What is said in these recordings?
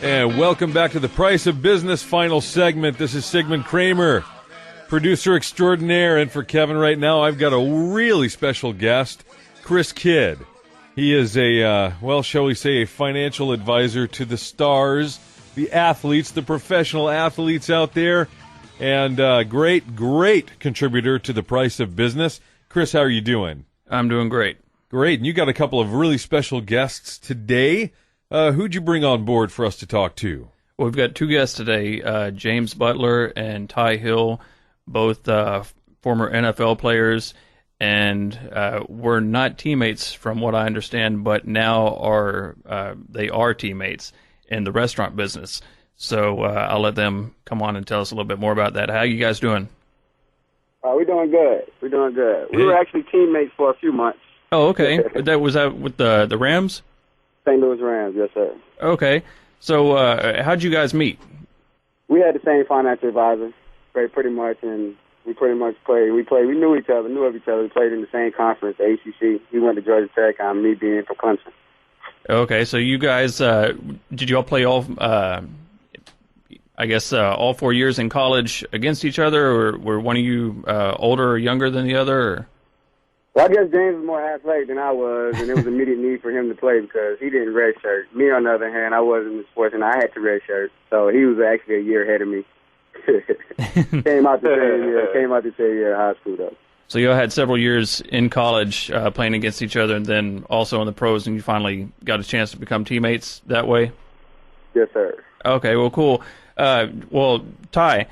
And welcome back to The Price of Business final segment. This is Sigmund Kramer, producer extraordinaire. And for Kevin right now, I've got a really special guest, Chris Kidd. He is shall we say, a financial advisor to the stars, the athletes, the professional athletes out there, and great contributor to The Price of Business. Chris, how are you doing? I'm doing great. Great. And you got a couple of really special guests today. Who'd you bring on board for us to talk to? Well, we've got two guests today, James Butler and Tyehill, both former NFL players, and were not teammates from what I understand, but now they are teammates in the restaurant business. So I'll let them come on and tell us a little bit more about that. How you guys doing? We're doing good. We were actually teammates for a few months. Oh, okay. Was that with the Rams? St. Louis Rams, yes, sir. Okay. So how'd you guys meet? We had the same financial advisor, pretty much, and we pretty much played. We knew of each other. We played in the same conference, the ACC. He went to Georgia Tech, me being from Clemson. Okay, so you guys, did you all play all 4 years in college against each other, or were one of you older or younger than the other? Or? Well, I guess James was more athletic than I was, and there was immediate need for him to play because he didn't redshirt. Me, on the other hand, I wasn't in sports, and I had to redshirt, so he was actually a year ahead of me. Came out the same year of high school, though. So you all had several years in college playing against each other, and then also in the pros, and you finally got a chance to become teammates that way? Yes, sir. Okay, well, cool. Ty,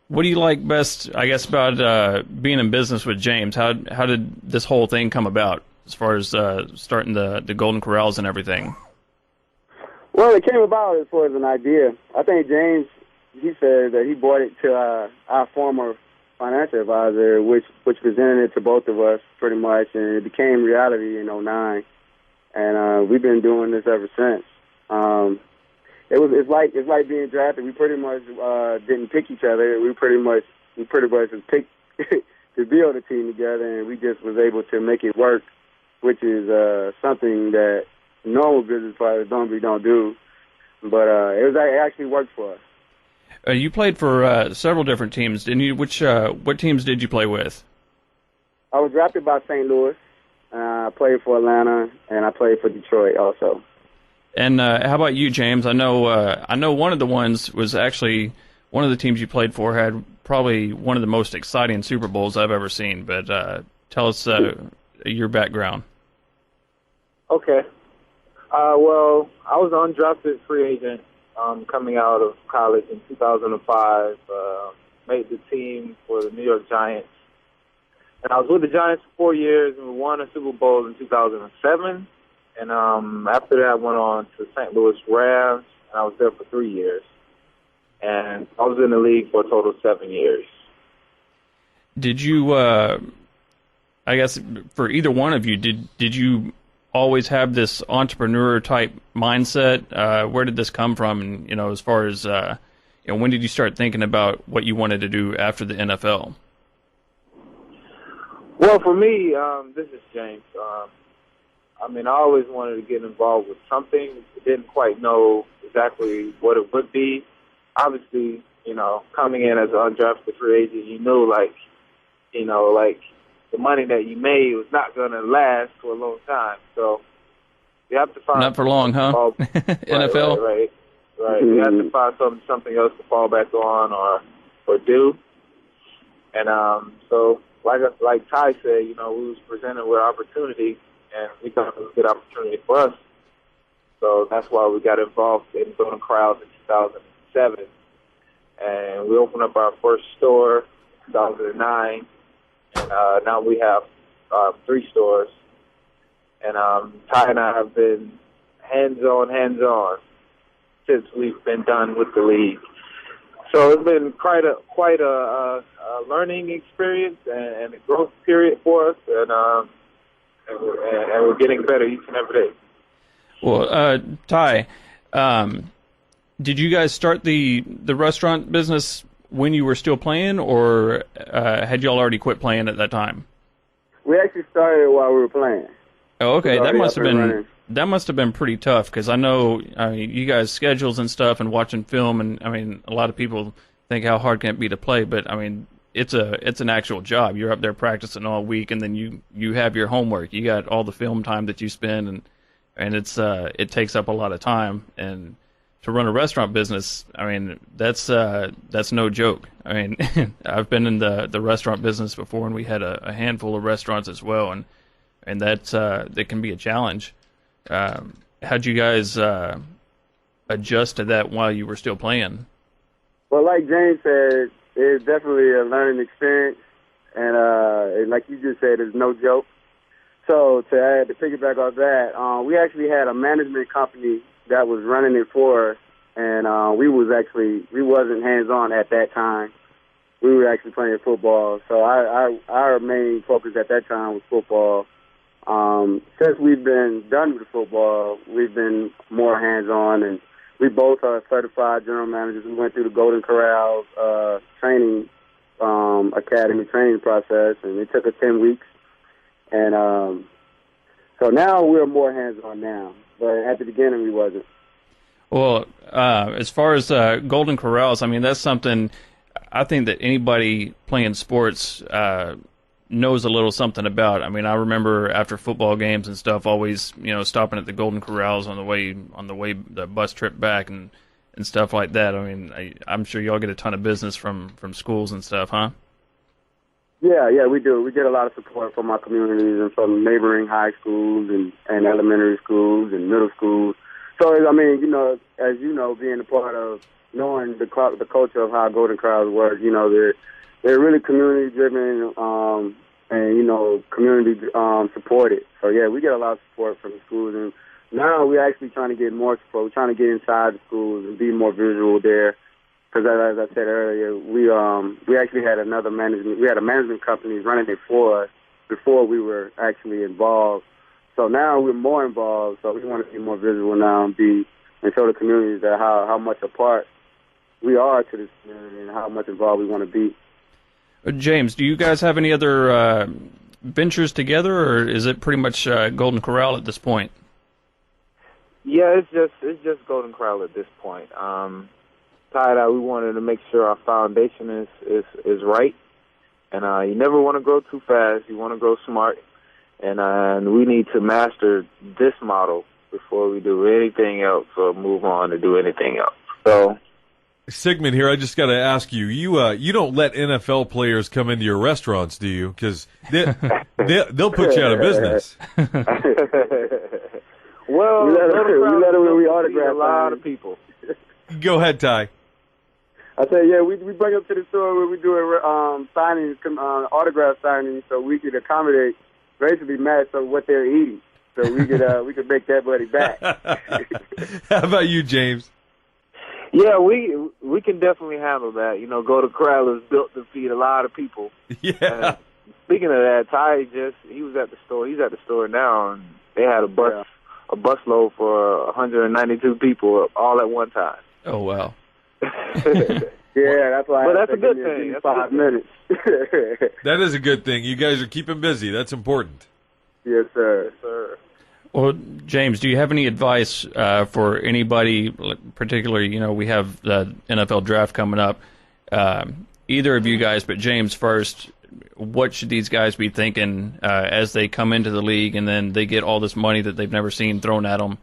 what do you like best, I guess, about being in business with James? How did this whole thing come about as far as starting the Golden Corrals and everything? Well, it came about as far as an idea. I think James, he said that he brought it to our former financial advisor, which presented it to both of us pretty much, and it became reality in 2009. And we've been doing this ever since. It's like being drafted. We pretty much didn't pick each other. We pretty much just picked to build a team together, and we just was able to make it work, which is something that normal business partners normally don't do. But it actually worked for us. You played for several different teams, didn't you? What teams did you play with? I was drafted by St. Louis. I played for Atlanta, and I played for Detroit also. And how about you, James? I know one of the ones was actually one of the teams you played for had probably one of the most exciting Super Bowls I've ever seen. But tell us your background. Okay. Well, I was an undrafted free agent coming out of college in 2005. Made the team for the New York Giants. And I was with the Giants for 4 years, and we won a Super Bowl in 2007. And after that, I went on to St. Louis Rams, and I was there for 3 years. And I was in the league for a total of 7 years. Did you, I guess, for either one of you, did you always have this entrepreneur-type mindset? Where did this come from? And, as far as, when did you start thinking about what you wanted to do after the NFL? Well, for me, this is James. I always wanted to get involved with something. Didn't quite know exactly what it would be. Obviously, coming in as an undrafted free agent, you knew, the money that you made was not going to last for a long time. So you have to find... Not for long, huh? NFL? Right. You have to find something else to fall back on or do. And so, like Ty said, we was presented with opportunity, and we thought it was a good opportunity for us. So that's why we got involved in Golden Corrals in 2007. And we opened up our first store in 2009. And now we have 3 stores. And Ty and I have been hands-on since we've been done with the league. So it's been quite a learning experience and a growth period for us. And we're getting better each and every day. Well, Ty, did you guys start the restaurant business when you were still playing, or had you all already quit playing at that time? We actually started while we were playing. Oh, okay. He's That already must up have and been running. that must have been pretty tough because I know you guys schedules and stuff and watching film, and I mean a lot of people think how hard can it be to play, but I mean it's an actual job. You're up there practicing all week, and then you have your homework. You got all the film time that you spend, and it takes up a lot of time. And to run a restaurant business, I mean that's no joke. I mean I've been in the restaurant business before, and we had a handful of restaurants as well, and that can be a challenge. How'd you guys adjust to that while you were still playing? Well, like James said, it's definitely a learning experience, and like you just said, it's no joke. So to piggyback off that, we actually had a management company that was running it for us, and we wasn't hands-on at that time. We were actually playing football, so our main focus at that time was football. Since we've been done with football, we've been more hands-on, and we both are certified general managers. We went through the Golden Corral training academy training process, and it took us 10 weeks. And so now we're more hands-on now, but at the beginning we wasn't. Well, as far as Golden Corrals, I mean, that's something I think that anybody playing sports knows a little something about. I mean, I remember after football games and stuff, always stopping at the Golden Corrals on the way the bus trip back and stuff like that. I mean, I'm sure y'all get a ton of business from schools and stuff, huh? Yeah, we do. We get a lot of support from our communities and from neighboring high schools and elementary schools and middle schools. So, I mean, as you know, being a part of knowing the culture of how Golden Corrals work, they're really community-driven and, community supported. So, yeah, we get a lot of support from the schools. And now we're actually trying to get more support. We're trying to get inside the schools and be more visual there. Because as I said earlier, we actually had a management company running it for us before we were actually involved. So now we're more involved, so we want to be more visual now and show the communities that how much a part we are to this community and how much involved we want to be. James, do you guys have any other ventures together, or is it pretty much Golden Corral at this point? Yeah, it's just Golden Corral at this point. Tied out, we wanted to make sure our foundation is right, and you never want to grow too fast. You want to grow smart, and we need to master this model before we do anything else or move on to do anything else. So, Sigmund here, I just got to ask you, you don't let NFL players come into your restaurants, do you? Because they'll put you out of business. Well, we let them when we autograph a lot of people. Go ahead, Ty. I said, yeah, we bring them to the store where we do signings, autograph signings, so we could accommodate, basically match of what they're eating, so we could make that money back. How about you, James? Yeah, we can definitely handle that. Golden Corral is built to feed a lot of people. Yeah. Speaking of that, Ty he was at the store. He's at the store now, and they had a busload for 192 people all at one time. Oh wow. Yeah, that's why. But that's a good thing. That's 5 minutes. That is a good thing. You guys are keeping busy. That's important. Yes, sir. Yes, sir. Well, James, do you have any advice for anybody, particularly, we have the NFL draft coming up, either of you guys, but James first, what should these guys be thinking as they come into the league and then they get all this money that they've never seen thrown at them?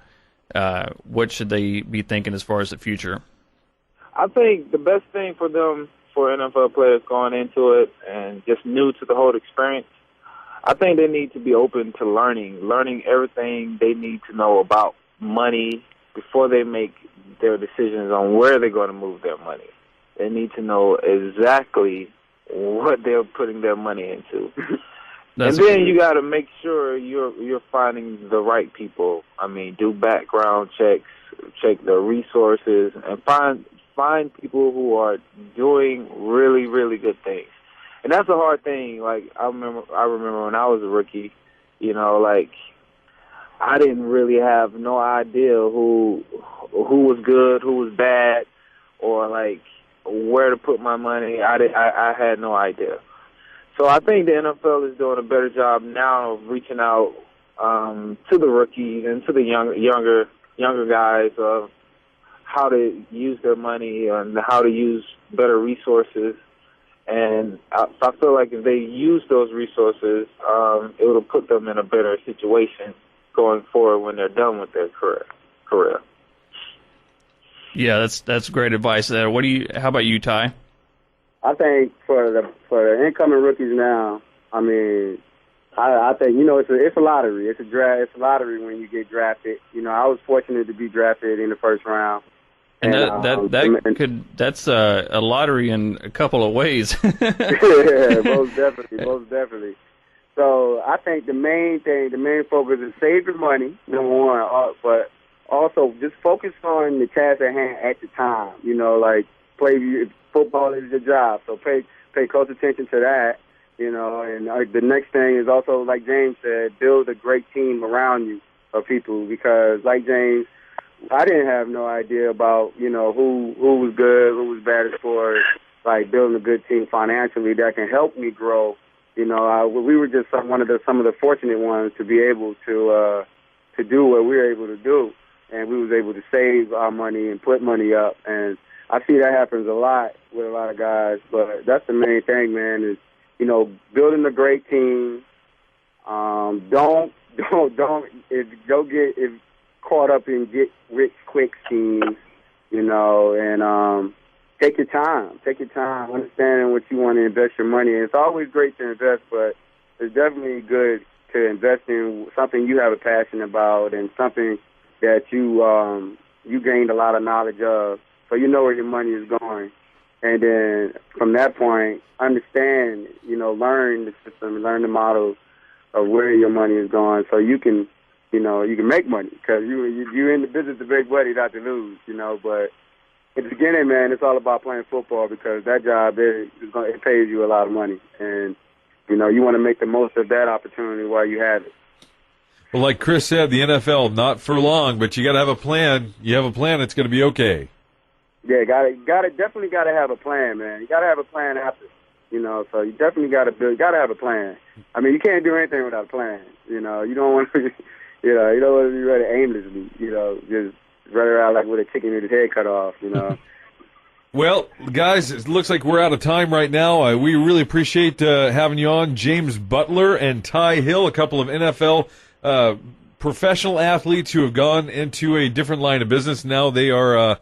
What should they be thinking as far as the future? I think the best thing for NFL players going into it and just new to the whole experience, I think they need to be open to learning everything they need to know about money before they make their decisions on where they're going to move their money. They need to know exactly what they're putting their money into. And then you got to make sure you're finding the right people. I mean, do background checks, check their resources, and find people who are doing really, really good things. And that's a hard thing. Like I remember when I was a rookie, I didn't really have no idea who was good, who was bad, or where to put my money. I had no idea. So I think the NFL is doing a better job now of reaching out to the rookies and to the younger guys of how to use their money and how to use better resources. And I feel like if they use those resources, it'll put them in a better situation going forward when they're done with their career. Yeah, that's great advice there. How about you, Ty? I think for the incoming rookies now, I mean, I think, it's a lottery. It's a lottery when you get drafted. I was fortunate to be drafted in the first round. And that's a lottery in a couple of ways. Yeah, most definitely. So I think the main focus is save your money, number one, but also just focus on the task at hand at the time. Football is your job, so pay close attention to that. And the next thing is also, like James said, build a great team around you of people, because like James, I didn't have no idea about, who was good, who was bad as far as like building a good team financially that can help me grow. We were just some of the fortunate ones to be able to do what we were able to do, and we was able to save our money and put money up. And I see that happens a lot with a lot of guys, but that's the main thing, man, is, building a great team. Don't get caught up in get rich quick schemes, and take your time. Take your time, understanding what you want to invest your money in. It's always great to invest, but it's definitely good to invest in something you have a passion about and something that you gained a lot of knowledge of, so you know where your money is going. And then from that point, understand, learn the system, learn the models of where your money is going, so you can make money, because you're in the business to make money, not to lose, But at the beginning, man, it's all about playing football, because that job it pays you a lot of money, and you want to make the most of that opportunity while you have it. Well, like Chris said, the NFL not for long, but you got to have a plan. You have a plan, it's going to be okay. Yeah, definitely got to have a plan, man. You got to have a plan after, So you definitely got to have a plan. I mean, you can't do anything without a plan. You don't want to. You don't want to be running aimlessly, just run around like with a chicken with his head cut off, Well, guys, it looks like we're out of time right now. We really appreciate having you on, James Butler and Tyehill, a couple of NFL professional athletes who have gone into a different line of business. Now they are,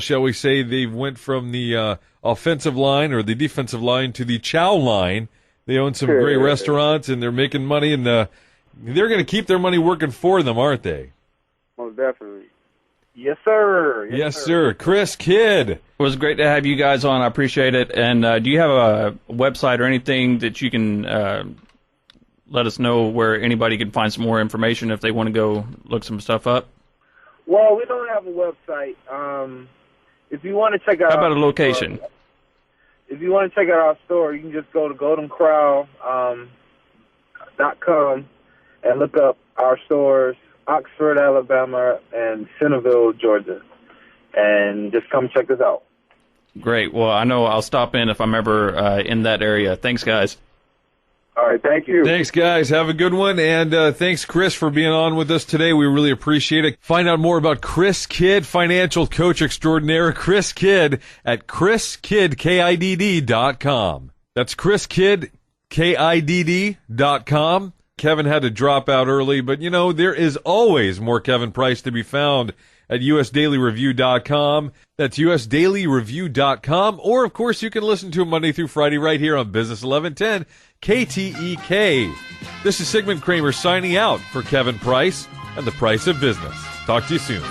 shall we say, they've went from the offensive line or the defensive line to the chow line. They own some great restaurants, and they're making money, and they're going to keep their money working for them, aren't they? Most definitely. Yes, sir. Yes, sir. Chris Kidd. It was great to have you guys on. I appreciate it. And do you have a website or anything that you can let us know where anybody can find some more information if they want to go look some stuff up? Well, we don't have a website. If you want to check out... How about a location? If you want to check out our store, you can just go to goldencrow.com and look up our stores, Oxford, Alabama, and Centerville, Georgia, and just come check us out. Great. Well, I know I'll stop in if I'm ever in that area. Thanks, guys. All right, thank you. Thanks, guys. Have a good one. And thanks, Chris, for being on with us today. We really appreciate it. Find out more about Chris Kidd, financial coach extraordinaire, Chris Kidd, at chriskidd.com. That's chriskidd.com. Kevin had to drop out early, but, there is always more Kevin Price to be found at usdailyreview.com. That's usdailyreview.com. Or, of course, you can listen to him Monday through Friday right here on Business 1110 KTEK. This is Sigmund Kramer signing out for Kevin Price and The Price of Business. Talk to you soon.